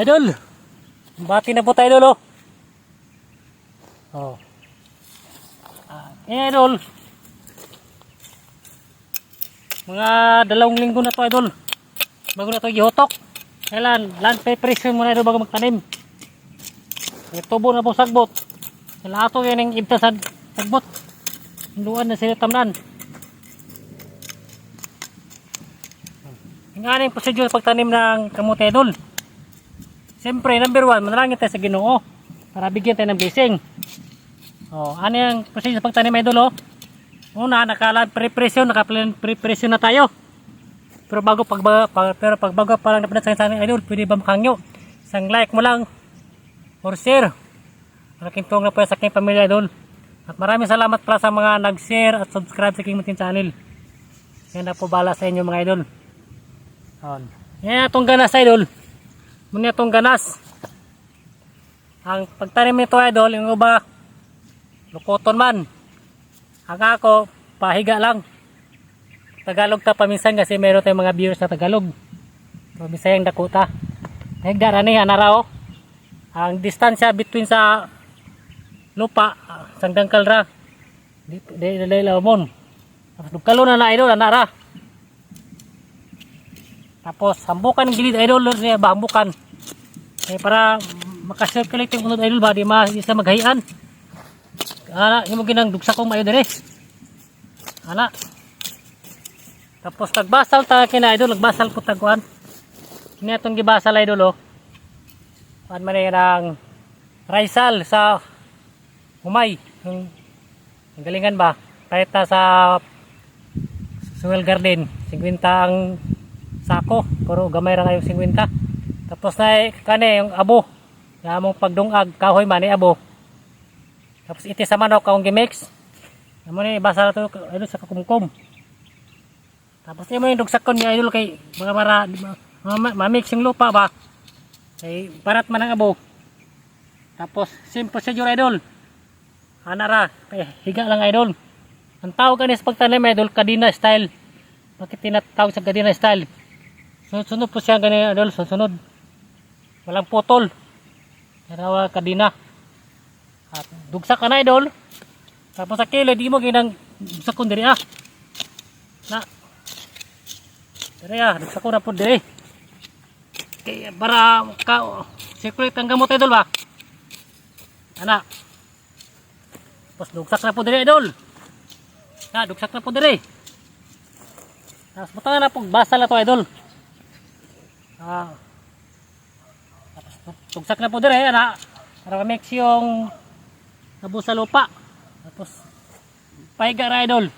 Idol, bati na po tayo idol. Oh. Idol. Mga 2 linggo na to idol. Bago na to gihotok. Kailan land preparation muna idol bago magtanim. Tubo na po sagbot. Kailan ato yan yung ibta sagbot. Hinduan na sila tamnan. Ang aning procedure pagtanim ng kamote idol. Siyempre, number 1, manalangin tayo sa Ginoo para bigyan tayo ng blessing. Ano yung procedure pagtanim idol? Una, naka-preparation na tayo. Pero pag bago pa lang napunat sa idol, pwede ba makangyo? Isang like mo lang or share. Malaking tulong na po sa aking pamilya idol. At maraming salamat pala sa mga nag-share at subscribe sa aking munting channel. Yan na po bala sa inyo mga idol. Yan itong ganas idol. Muna itong ganas. Ang pagtanim nito idol, yung iba lukoton man. Ang ako, pahiga lang. Tagalog ta paminsan kasi meron tayong mga viewers na Tagalog. So, Bisayang Dakota. Nagdara ni anaraw. Ang distansya between sa lupa, sang dangkal ra. Di lamon. Dugkalo na idol, anara. Tapos, hambukan ng gilid idol, niya ba hambukan. Para makasirculate yung unod idol ba, di isa maghayan. Yung ginang dugsa kong mayo dire. Tapos nagbasal ta kina idol, nagbasal po taguan. Kini atong gibasal idol Kuan man ng raisal sa humay. Ang galingan ba? Kahit sa soil garden, 50 ang sako, pero gamay ra kayo 50. Tapos na kani yung abo. Namong pagdungag kahoy man abo. Tapos iti sa manok akong gimix. Amo ni basa to idol sa kakumkum. Tapos imo yung dugsakon ni idol kay mga para ma-mix yung lupa ba. Kay parat man ang abo. Tapos same procedure idol. Anara, higa lang idol. Ang tawag kanis pagtanim idol kadina style. Bakit tinatawag sa kadina style? Sunod po siya ganyan idol, sunod. Walang putol. Pero kadina. At dugsak ka na idol. Tapos sa kilo di mo ginang dugsak ko diri na diri dugsak ko na po diri. Kaya para circulate ang gamot idol ba. Tapos dugsak na po diri idol. Dugsak na po diri. Tapos butang na po basal na to idol. Tapos tugsak na po dire para mix yung nabo sa lupa. Tapos pahiga ra idol.